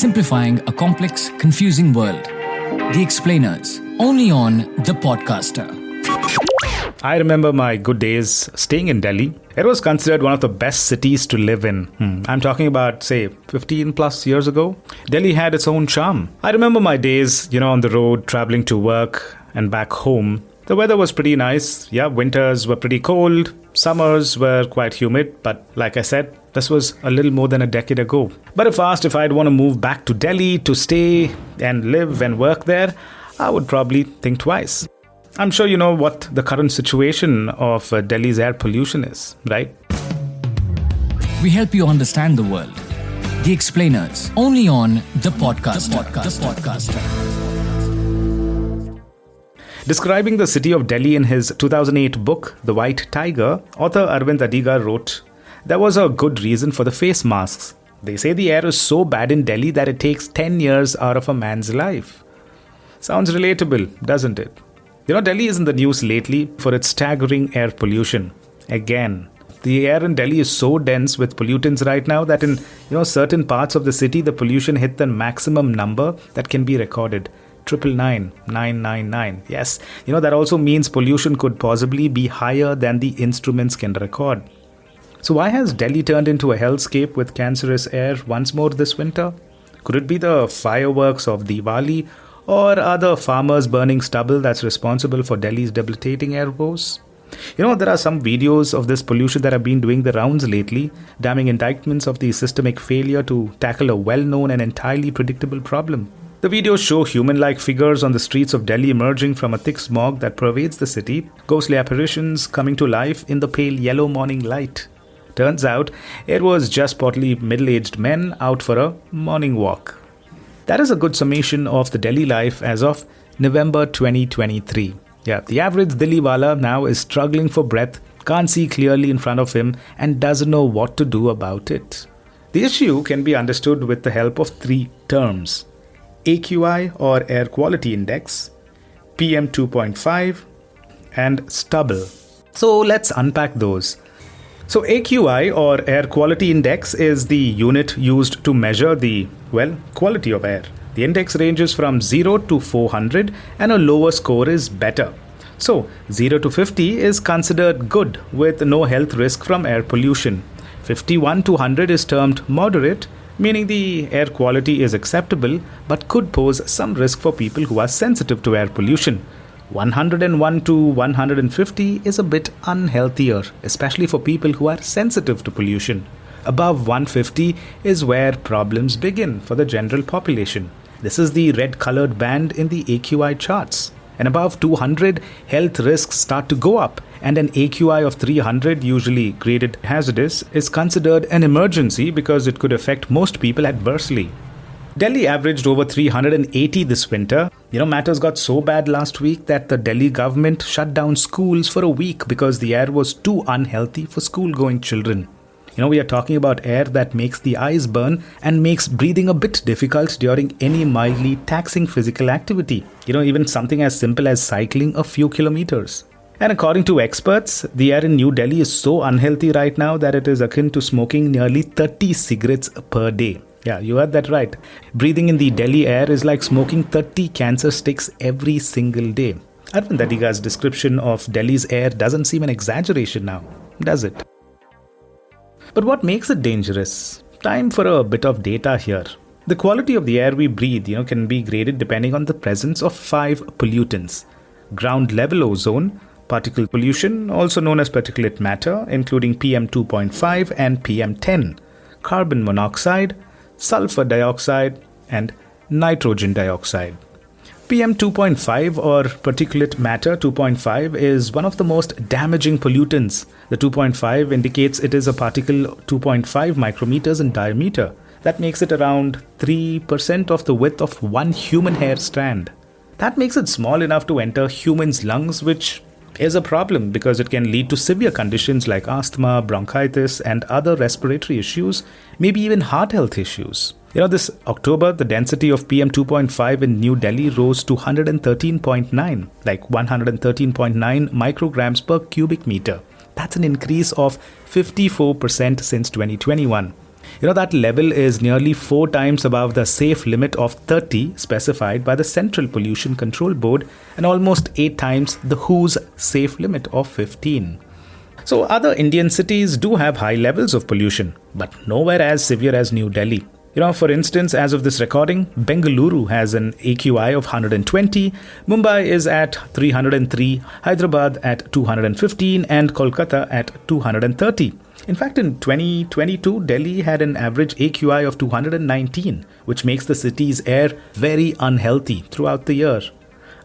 simplifying a complex, confusing world. The Explainers, only on The Podcaster. I remember my good days staying in Delhi. It was considered one of the best cities to live in. I'm talking about, say, 15 plus years ago. Delhi had its own charm. I remember my days, on the road, traveling to work and back home. The weather was pretty nice. Yeah, winters were pretty cold. Summers were quite humid. But like I said, this was a little more than a decade ago. But if asked if I'd want to move back to Delhi to stay and live and work there, I would probably think twice. I'm sure you know what the current situation of Delhi's air pollution is, right? We help you understand the world. The Explainers, only on The Podcaster. Describing the city of Delhi in his 2008 book, The White Tiger, author Arvind Adiga wrote, "There was a good reason for the face masks. They say the air is so bad in Delhi that it takes 10 years out of a man's life." Sounds relatable, doesn't it? Delhi is in the news lately for its staggering air pollution. Again, the air in Delhi is so dense with pollutants right now that in certain parts of the city, the pollution hit the maximum number that can be recorded. 999. Yes, that also means pollution could possibly be higher than the instruments can record. So why has Delhi turned into a hellscape with cancerous air once more this winter? Could it be the fireworks of Diwali? Or are the farmers burning stubble that's responsible for Delhi's debilitating air woes? There are some videos of this pollution that have been doing the rounds lately, damning indictments of the systemic failure to tackle a well-known and entirely predictable problem. The videos show human-like figures on the streets of Delhi emerging from a thick smog that pervades the city, ghostly apparitions coming to life in the pale yellow morning light. Turns out, it was just portly middle-aged men out for a morning walk. That is a good summation of the Delhi life as of November 2023. Yeah, the average Delhiwala now is struggling for breath, can't see clearly in front of him, and doesn't know what to do about it. The issue can be understood with the help of three terms: AQI or Air Quality Index, PM 2.5, and stubble. So let's unpack those. So AQI or Air Quality Index is the unit used to measure the, quality of air. The index ranges from 0 to 400 and a lower score is better. So 0 to 50 is considered good with no health risk from air pollution. 51 to 100 is termed moderate, meaning the air quality is acceptable but could pose some risk for people who are sensitive to air pollution. 101 to 150 is a bit unhealthier, especially for people who are sensitive to pollution. Above 150 is where problems begin for the general population. This is the red-colored band in the AQI charts. And above 200, health risks start to go up, and an AQI of 300, usually graded hazardous, is considered an emergency because it could affect most people adversely. Delhi averaged over 380 this winter. Matters got so bad last week that the Delhi government shut down schools for a week because the air was too unhealthy for school-going children. We are talking about air that makes the eyes burn and makes breathing a bit difficult during any mildly taxing physical activity. Even something as simple as cycling a few kilometers. And according to experts, the air in New Delhi is so unhealthy right now that it is akin to smoking nearly 30 cigarettes per day. Yeah, you heard that right. Breathing in the Delhi air is like smoking 30 cancer sticks every single day. Arvind Adiga's description of Delhi's air doesn't seem an exaggeration now, does it? But what makes it dangerous? Time for a bit of data here. The quality of the air we breathe, can be graded depending on the presence of 5 pollutants. Ground level ozone, particle pollution, also known as particulate matter, including PM 2.5 and PM 10, carbon monoxide, sulfur dioxide, and nitrogen dioxide. PM 2.5 or particulate matter 2.5 is one of the most damaging pollutants. The 2.5 indicates it is a particle 2.5 micrometers in diameter. That makes it around 3% of the width of one human hair strand. That makes it small enough to enter humans' lungs, which is a problem because it can lead to severe conditions like asthma, bronchitis, and other respiratory issues, maybe even heart health issues. This October, the density of PM 2.5 in New Delhi rose to 113.9, like 113.9 micrograms per cubic meter. That's an increase of 54% since 2021. That level is nearly 4 times above the safe limit of 30 specified by the Central Pollution Control Board and almost 8 times the WHO's safe limit of 15. So other Indian cities do have high levels of pollution, but nowhere as severe as New Delhi. For instance, as of this recording, Bengaluru has an AQI of 120, Mumbai is at 303, Hyderabad at 215 and Kolkata at 230. In fact, in 2022, Delhi had an average AQI of 219, which makes the city's air very unhealthy throughout the year.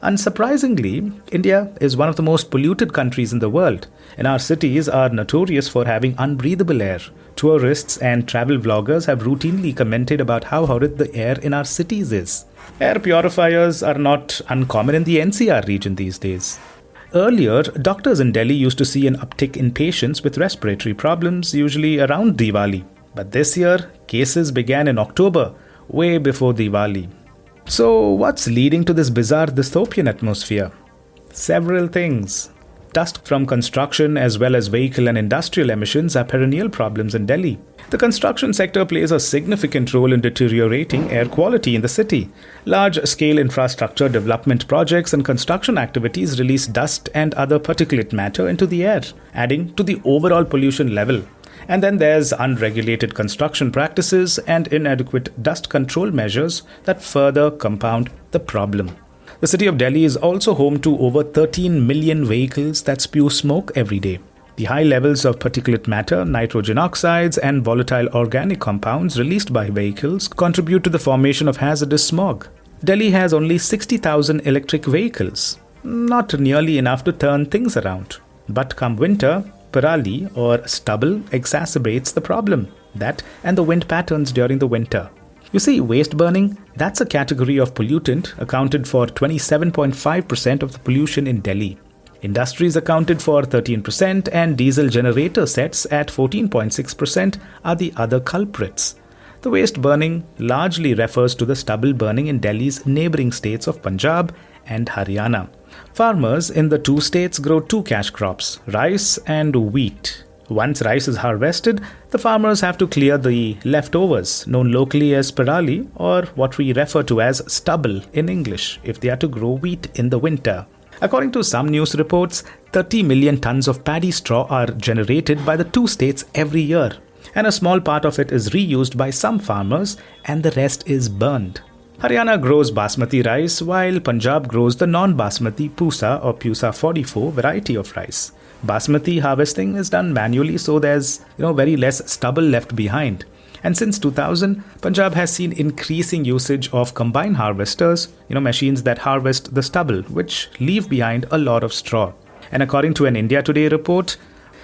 Unsurprisingly, India is one of the most polluted countries in the world, and our cities are notorious for having unbreathable air. Tourists and travel vloggers have routinely commented about how horrid the air in our cities is. Air purifiers are not uncommon in the NCR region these days. Earlier, doctors in Delhi used to see an uptick in patients with respiratory problems, usually around Diwali. But this year, cases began in October, way before Diwali. So, what's leading to this bizarre dystopian atmosphere? Several things. Dust from construction as well as vehicle and industrial emissions are perennial problems in Delhi. The construction sector plays a significant role in deteriorating air quality in the city. Large-scale infrastructure development projects and construction activities release dust and other particulate matter into the air, adding to the overall pollution level. And then there's unregulated construction practices and inadequate dust control measures that further compound the problem. The city of Delhi is also home to over 13 million vehicles that spew smoke every day. The high levels of particulate matter, nitrogen oxides, and volatile organic compounds released by vehicles contribute to the formation of hazardous smog. Delhi has only 60,000 electric vehicles, not nearly enough to turn things around. But come winter, parali or stubble exacerbates the problem. That and the wind patterns during the winter. You see, waste burning, that's a category of pollutant accounted for 27.5% of the pollution in Delhi. Industries accounted for 13% and diesel generator sets at 14.6% are the other culprits. The waste burning largely refers to the stubble burning in Delhi's neighbouring states of Punjab and Haryana. Farmers in the two states grow two cash crops, rice and wheat. Once rice is harvested, the farmers have to clear the leftovers, known locally as parali or what we refer to as stubble in English, if they are to grow wheat in the winter. According to some news reports, 30 million tons of paddy straw are generated by the two states every year, and a small part of it is reused by some farmers and the rest is burned. Haryana grows basmati rice while Punjab grows the non-basmati Pusa or Pusa 44 variety of rice. Basmati harvesting is done manually, so there's very less stubble left behind. And since 2000, Punjab has seen increasing usage of combine harvesters, machines that harvest the stubble, which leave behind a lot of straw. And according to an India Today report,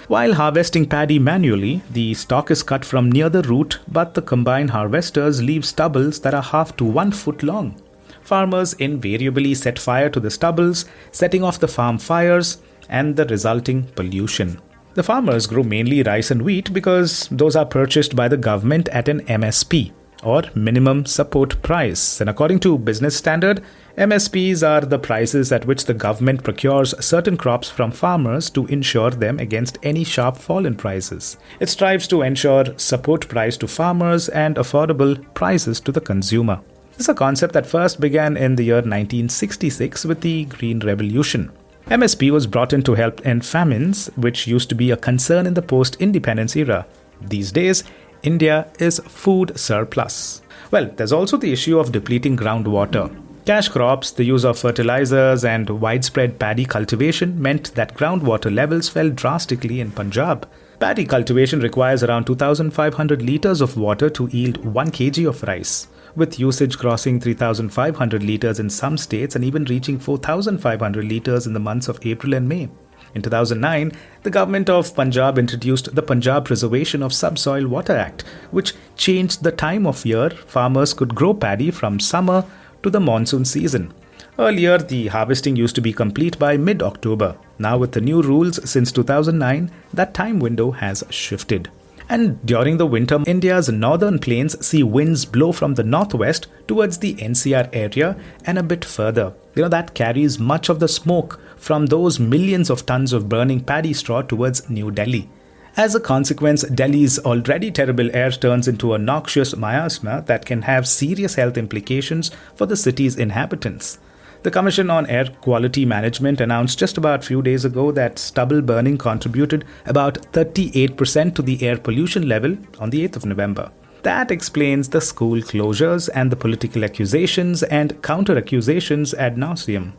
while harvesting paddy manually, the stalk is cut from near the root, but the combine harvesters leave stubbles that are half to 1 foot long. Farmers invariably set fire to the stubbles, setting off the farm fires and the resulting pollution. The farmers grow mainly rice and wheat because those are purchased by the government at an MSP or minimum support price. And according to Business Standard, MSPs are the prices at which the government procures certain crops from farmers to insure them against any sharp fall in prices. It strives to ensure support price to farmers and affordable prices to the consumer. This is a concept that first began in the year 1966 with the Green Revolution. MSP was brought in to help end famines, which used to be a concern in the post-independence era. These days, India is food surplus. Well, there's also the issue of depleting groundwater. Cash crops, the use of fertilizers, and widespread paddy cultivation meant that groundwater levels fell drastically in Punjab. Paddy cultivation requires around 2,500 litres of water to yield 1 kg of rice, with usage crossing 3,500 litres in some states and even reaching 4,500 litres in the months of April and May. In 2009, the government of Punjab introduced the Punjab Preservation of Subsoil Water Act, which changed the time of year farmers could grow paddy from summer to the monsoon season. Earlier, the harvesting used to be complete by mid-October. Now, with the new rules since 2009, that time window has shifted. And during the winter, India's northern plains see winds blow from the northwest towards the NCR area and a bit further. That carries much of the smoke from those millions of tons of burning paddy straw towards New Delhi. As a consequence, Delhi's already terrible air turns into a noxious miasma that can have serious health implications for the city's inhabitants. The Commission on Air Quality Management announced just about a few days ago that stubble burning contributed about 38% to the air pollution level on the 8th of November. That explains the school closures and the political accusations and counter-accusations ad nauseum.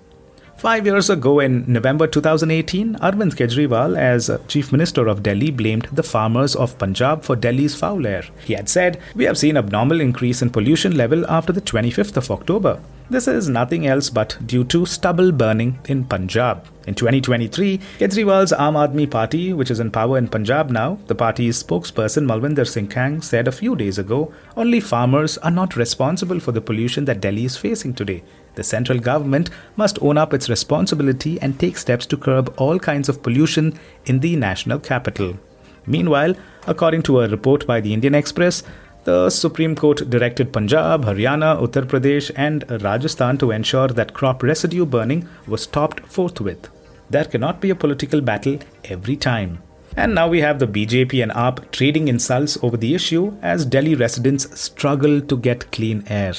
5 years ago in November 2018, Arvind Kejriwal, as Chief Minister of Delhi, blamed the farmers of Punjab for Delhi's foul air. He had said, "We have seen abnormal increase in pollution level after the 25th of October. This is nothing else but due to stubble burning in Punjab." In 2023, Kejriwal's Aam Aadmi Party, which is in power in Punjab now, the party's spokesperson Malvinder Singh Kang said a few days ago, only farmers are not responsible for the pollution that Delhi is facing today. The central government must own up its responsibility and take steps to curb all kinds of pollution in the national capital. Meanwhile, according to a report by the Indian Express, the Supreme Court directed Punjab, Haryana, Uttar Pradesh and Rajasthan to ensure that crop residue burning was stopped forthwith. There cannot be a political battle every time. And now we have the BJP and AAP trading insults over the issue as Delhi residents struggle to get clean air.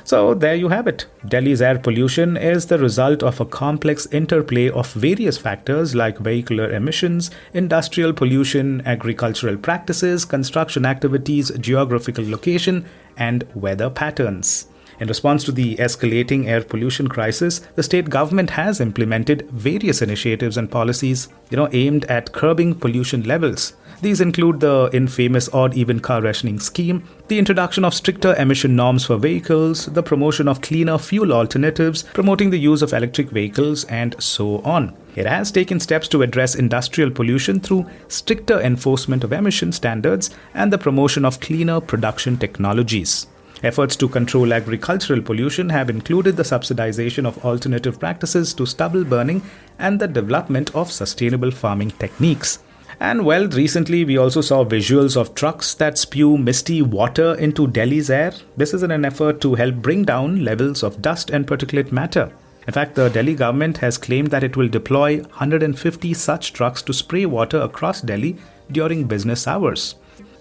So there you have it. Delhi's air pollution is the result of a complex interplay of various factors like vehicular emissions, industrial pollution, agricultural practices, construction activities, geographical location, and weather patterns. In response to the escalating air pollution crisis, the state government has implemented various initiatives and policies, aimed at curbing pollution levels. These include the infamous odd-even car rationing scheme, the introduction of stricter emission norms for vehicles, the promotion of cleaner fuel alternatives, promoting the use of electric vehicles, and so on. It has taken steps to address industrial pollution through stricter enforcement of emission standards and the promotion of cleaner production technologies. Efforts to control agricultural pollution have included the subsidization of alternative practices to stubble burning and the development of sustainable farming techniques. And recently we also saw visuals of trucks that spew misty water into Delhi's air. This is in an effort to help bring down levels of dust and particulate matter. In fact, the Delhi government has claimed that it will deploy 150 such trucks to spray water across Delhi during business hours.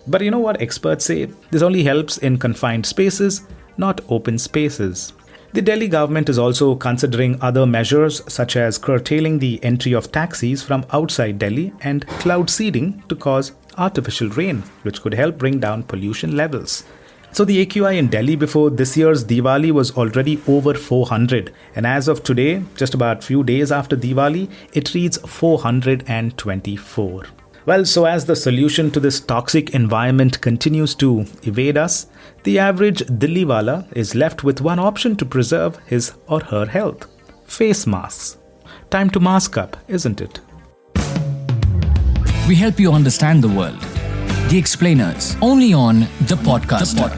But you know what experts say? This only helps in confined spaces, not open spaces. The Delhi government is also considering other measures such as curtailing the entry of taxis from outside Delhi and cloud seeding to cause artificial rain, which could help bring down pollution levels. So the AQI in Delhi before this year's Diwali was already over 400, and as of today, just about few days after Diwali, it reads 424. So as the solution to this toxic environment continues to evade us, the average Delhiwala is left with one option to preserve his or her health: face masks. Time to mask up, isn't it? We help you understand the world. The Explainers, only on The Podcaster.